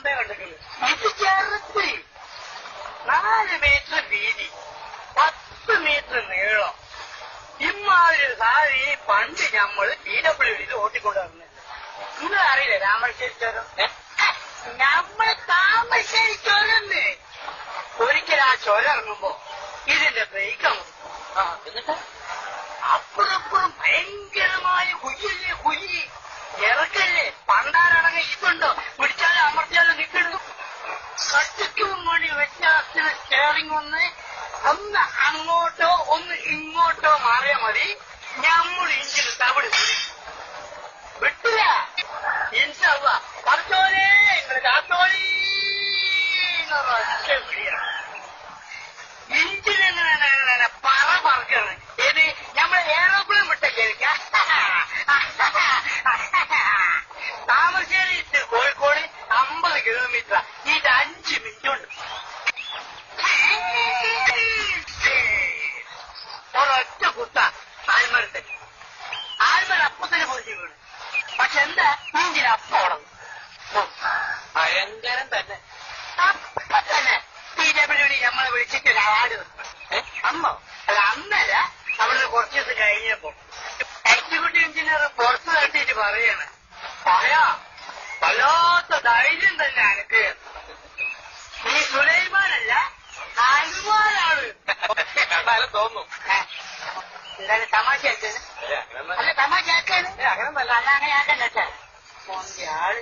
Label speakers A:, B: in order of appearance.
A: മുമ്പേ കണ്ടിട്ടുണ്ട്. ഇത് ചെറുത്ത് 4 മീറ്റർ വീതി, 10 മീറ്റർ നീളം. ഇമ്മാതിരി സാരി പണ്ട് ഞമ്മള് PWD ഓട്ടിക്കൊണ്ടുവരുന്നത്. നിങ്ങൾ അറിയില്ലേ താമരശ്ശേരി ചുരം? ഞമ്മള് താമരശ്ശേരി ചുരന്ന് ഒരിക്കൽ ആ ചുരം ഇറങ്ങുമ്പോ ഇതിന്റെ ബ്രേക്ക് എന്നിട്ട് അപ്പുറപ്പുറം ഭയങ്കരമായ കുയ്യല്ലേ കുയ്യി, ഇറക്കല്ലേ. പണ്ടാരടങ്ങ് ഇതുണ്ടോ, പിടിച്ചാലും അമർത്തിയാലും നിൽക്കുന്നു. കട്ടിക്കും മണി വ്യത്യാസത്തിന് സ്റ്റെയറിംഗ് ഒന്ന് അങ്ങോട്ടോ ഒന്ന് ഇങ്ങോട്ടോ മാറിയാൽ മതി, ഞമ്മൾ ഇഞ്ചിന് തവിട് വിട്ടില്ല. ഇൻഷാള്ള പറച്ചോലേ നിങ്ങൾ കാത്തോളി ഇഞ്ചിനെങ്ങനെ പറക്കാണ്. ഏത് ഞമ്മള് എയറോപ്ലെയിൻ വിട്ട കേൾക്ക. താമരശ്ശേരി കോഴിക്കോട് 50 കിലോമീറ്റർ. ഇത് 5 മിനിറ്റ് ഉണ്ട്. ഒരൊറ്റ കുത്ത ആൽമരത്തെ അപ്പത്തിന് പൊളിച്ച് വീണ്. പക്ഷെ എന്താ ഇഞ്ചിന് അപ്പോളം ഭയങ്കരം തന്നെ. അപ്പൊ തന്നെ PWD നമ്മളെ വിളിച്ചിട്ട് ഒരു അവാർഡ് അമ്മോ അല്ല അന്നല്ല, അവിടെ കുറച്ച് ദിവസം കഴിഞ്ഞപ്പോ എക്സിക്യൂട്ടീവ് എഞ്ചിനീയർ പുറത്ത് തട്ടിട്ട് പറയാണ്, പറയാ വല്ലാത്ത ധൈര്യം തന്നെ എനിക്ക്. ഈ സുലൈമാനല്ല ഹനുമാനാണ് തോന്നുന്നു. എന്തായാലും തമാശ ആക്കാണ്. അല്ല തമാശ ആക്കാണ്. അങ്ങനെ ആക്കണ്ട ആള്